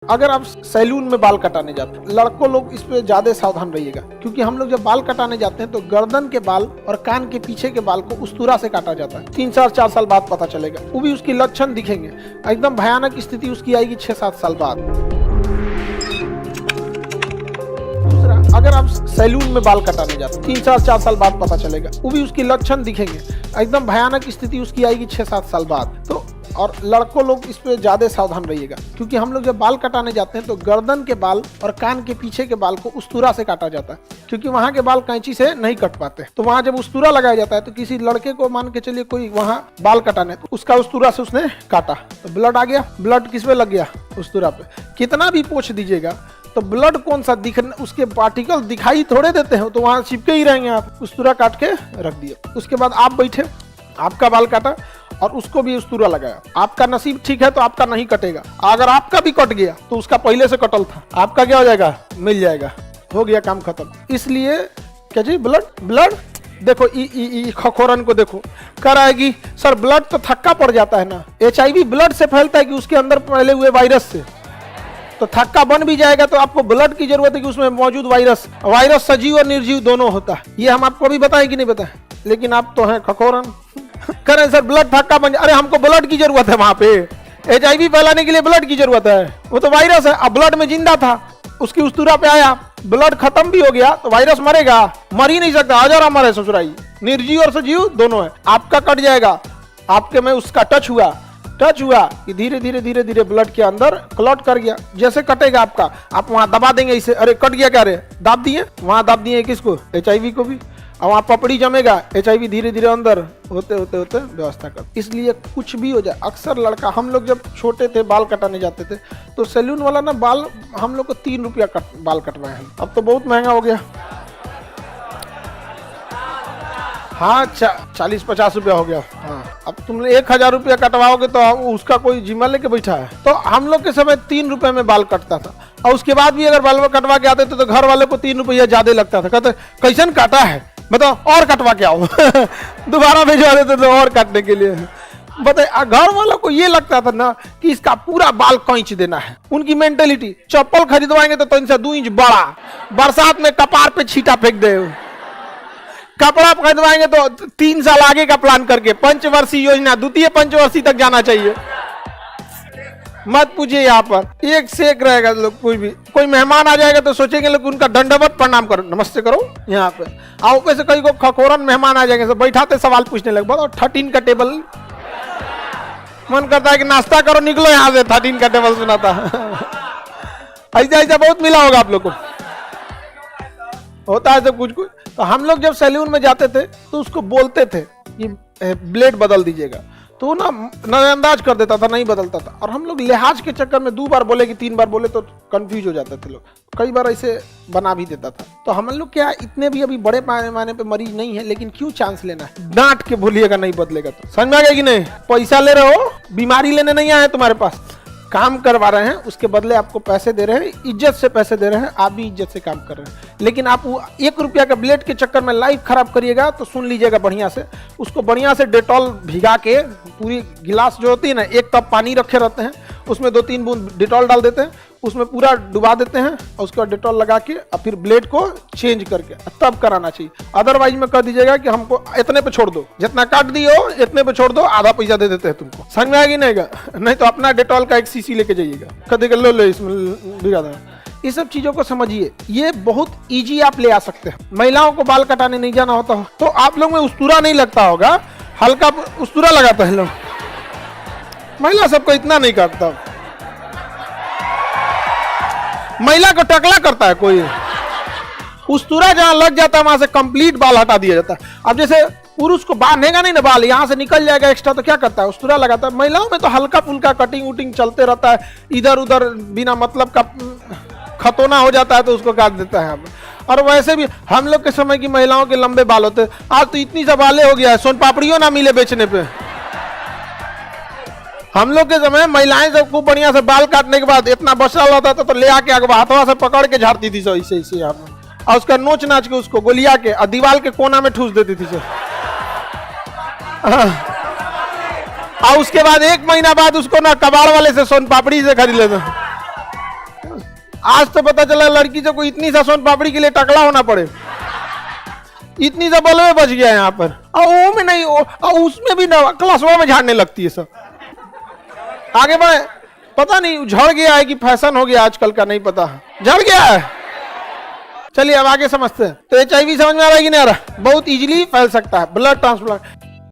अगर आप सैलून में बाल कटाने जाते हैं, लड़कों लोग इस पे ज्यादा सावधान रहिएगा, क्योंकि हम लोग जब बाल कटाने जाते हैं तो गर्दन के बाल और कान के पीछे के बाल को उस्तुरा से काटा जाता है। 3-4 साल बाद पता चलेगा, वो भी उसकी लक्षण दिखेंगे। एकदम भयानक स्थिति उसकी आएगी 6-7 साल बाद। दूसरा, अगर आप सैलून में बाल कटाने जाते हैं, 3-4 साल बाद पता चलेगा, वो भी उसकी लक्षण दिखेंगे। एकदम भयानक स्थिति उसकी आएगी 6-7 साल बाद। तो और लड़कों लोग इस पे ज्यादा सावधान रहिएगा, क्योंकि हम लोग जब बाल कटाने जाते हैं तो गर्दन के बाल और कान के पीछे के बाल को उस्तुरा से काटा जाता है, क्योंकि वहाँ के बाल कैंची से नहीं कट पाते। तो वहाँ जब उस्तुरा लगाया जाता है तो किसी लड़के को मान के चलिए कोई वहाँ बाल कटाने, तो उसका उस्तुरा से उसने काटा तो ब्लड आ गया। ब्लड किस पे लग गया? उस्तुरा पे। कितना भी पोंछ दीजिएगा तो ब्लड कौन सा उसके पार्टिकल दिखाई थोड़े देते हैं, तो वहाँ चिपके ही रहेंगे। आप उस्तुरा काट के रख दिए, उसके बाद आप बैठे, आपका बाल काटा और उसको भी उस्तुरा लगाया। आपका नसीब ठीक है तो आपका नहीं कटेगा। अगर आपका भी कट गया तो उसका पहले से कटल था, आपका क्या हो जाएगा? मिल जाएगा, हो गया काम खत्म। इसलिए क्या जी, ब्लड देखो, खखोरन को देखो, कराएगी सर ब्लड तो थक्का पड़ जाता है ना। HIV ब्लड से फैलता है कि उसके अंदर फैले हुए वायरस से, तो थक्का बन भी जाएगा तो आपको ब्लड की जरूरत है कि उसमें मौजूद वायरस सजीव और निर्जीव दोनों होता है। ये हम आपको भी बताएं कि नहीं बताएं, लेकिन आप तो हैं खखोरन। करें सर ब्लड थक्का बन जाए, अरे हमको ब्लड की जरूरत है, वहां पे HIV फैलाने के लिए ब्लड की जरूरत है। वो तो वायरस है, अब ब्लड में जिंदा था, उसकी उस्तुरा पे आया, ब्लड खत्म भी हो गया तो वायरस मरेगा? मर ही नहीं सकता, हजारा मरे ससुराई। निर्जीव और सजीव दोनों है। आपका कट जाएगा, आपके में उसका टच हुआ कि धीरे धीरे ब्लड के अंदर क्लॉट कर गया। जैसे कटेगा आपका, आप वहां दबा देंगे इसे, अरे कट गया क्या रे, दाब दिए, वहां दाब दिए किसको? HIV को भी। और वहां पपड़ी जमेगा, HIV धीरे धीरे अंदर होते व्यवस्था कर। इसलिए कुछ भी हो जाए, अक्सर लड़का, हम लोग जब छोटे थे बाल कटाने जाते थे तो सैलून वाला ना बाल हम लोग को 3 रुपया बाल कटवाए हैं। अब तो बहुत महंगा हो गया। हाँ, 40-50 रुपया हो गया। हाँ, अब तुम 1000 रुपया कटवाओगे तो उसका कोई जिम्मा लेके बैठा है। तो हम लोग के समय 3 रुपए में बाल कटता था, और उसके बाद भी अगर बाल कटवा के आते थे तो घर वाले को 3 रुपया ज्यादा लगता था। कहते कैसन काटा है, बताओ और कटवा के आओ। दोबारा भेजवा देते थे और काटने के लिए। बताइए, घर वालों को ये लगता था ना कि इसका पूरा बाल कैंच देना है। उनकी मेंटेलिटी, चप्पल खरीदवाएंगे तो 3 से 2 इंच बड़ा, बरसात में कपार पे छींटा फेंक दे। कपड़ा खरीदवाएंगे तो 3 साल आगे का प्लान करके, पंचवर्षीय योजना, द्वितीय पंचवर्षीय तक जाना चाहिए। मत पूछिए, यहाँ पर एक से एक रहेगा लोग। कोई मेहमान आ जाएगा तो सोचेंगे लोग उनका दंडवत प्रणाम करो, नमस्ते करो। यहाँ पे आओ पे से कई को खखोरन मेहमान आ जाएंगे, बैठाते सवाल पूछने लगे, बताओ 13 का टेबल। मन करता है कि नाश्ता करो, निकलो यहाँ से, 13 का टेबल सुनाता। ऐसा बहुत मिला होगा आप लोग को, होता है सब कुछ। तो हम लोग जब सैलून में जाते थे तो उसको बोलते थे कि ब्लेड बदल दीजिएगा, तो ना नजरअंदाज कर देता था, नहीं बदलता था। और हम लोग लिहाज के चक्कर में 2 बार बोले कि 3 बार बोले तो कंफ्यूज हो जाते थे लोग, कई बार ऐसे बना भी देता था। तो हम लोग क्या, इतने भी अभी बड़े पैमाने पे मरीज नहीं है, लेकिन क्यों चांस लेना है? डांट के बोलिएगा, नहीं बदलेगा तो। समझ में आ गया कि नहीं? पैसा ले रहे हो, बीमारी लेने नहीं आए तुम्हारे पास, काम करवा रहे हैं, उसके बदले आपको पैसे दे रहे हैं, इज्जत से पैसे दे रहे हैं, आप भी इज्जत से काम कर रहे हैं। लेकिन आप 1 रुपया का ब्लेड के चक्कर में लाइफ खराब करिएगा तो सुन लीजिएगा बढ़िया से, उसको बढ़िया से डेटॉल भिगा के, पूरी गिलास जो होती है ना, 1 कप पानी रखे रहते हैं, उसमें 2-3 बूंद डेटॉल डाल देते हैं, उसमें पूरा डुबा देते हैं, और उसके बाद डेटॉल लगा के और फिर ब्लेड को चेंज करके तब कराना चाहिए। अदरवाइज में कह दीजिएगा कि हमको इतने पे छोड़ दो, जितना काट दियो इतने पे छोड़ दो, आधा पैसा दे देते हैं तुमको। समझ में आएगी नहीं तो अपना डेटॉल का 1 सीसी लेके जाइएगा, कह लो इसमें भिगा देना। ये सब चीजों को समझिए, ये बहुत इजी आप ले आ सकते हैं। महिलाओं को बाल कटाने नहीं जाना होता हो तो आप लोग में उस्तुरा नहीं लगता होगा, हल्का उस्तुरा लगाता है लोग, महिला सबको इतना नहीं काटता। महिला को टकला करता है कोई, उस्तुरा जहां लग जाता है वहां से कंप्लीट बाल हटा दिया जाता है। अब जैसे पुरुष को बांधेगा नहीं ना बाल, यहाँ से निकल जाएगा एक्स्ट्रा, तो क्या करता है? उस्तुरा लगाता है। महिलाओं में तो हल्का फुल्का कटिंग उटिंग चलते रहता है, इधर उधर बिना मतलब का खतौना हो जाता है तो उसको काट देता है। और वैसे भी हम लोग के समय की महिलाओं के लंबे बाल होते, आज तो इतनी सा बाले हो गया है, सोन पापड़ियों ना मिले बेचने पे। हम लोग के समय महिलाएं जब खूब बढ़िया से बाल काटने के बाद इतना बचा होता था तो ले आके अगवा हाथों से पकड़ के झाड़ती थी, ऐसे यहाँ पे, और उसका नोच नाच के उसको गोलिया के और दीवार के कोना में ठूस देती थी। और उसके बाद 1 महीना बाद उसको ना कबाड़ वाले से सोन पापड़ी से खरीद लेते। आज तो पता चला लड़की से कोई इतनी सा सोन पापड़ी के लिए टकला होना पड़े, इतनी सा बलवे बच गया यहाँ पर। वो में नहीं, उसमें भी ना क्लासवा में झाड़ने लगती है सब। आगे बढ़े, पता नहीं झड़ गया है कि फैशन हो गया आजकल का, नहीं पता, झड़ गया है। चलिए अब आगे समझते हैं। तो HIV समझ में आ रहा है कि नहीं आ रहा? बहुत इजीली फैल सकता है। Blood transplant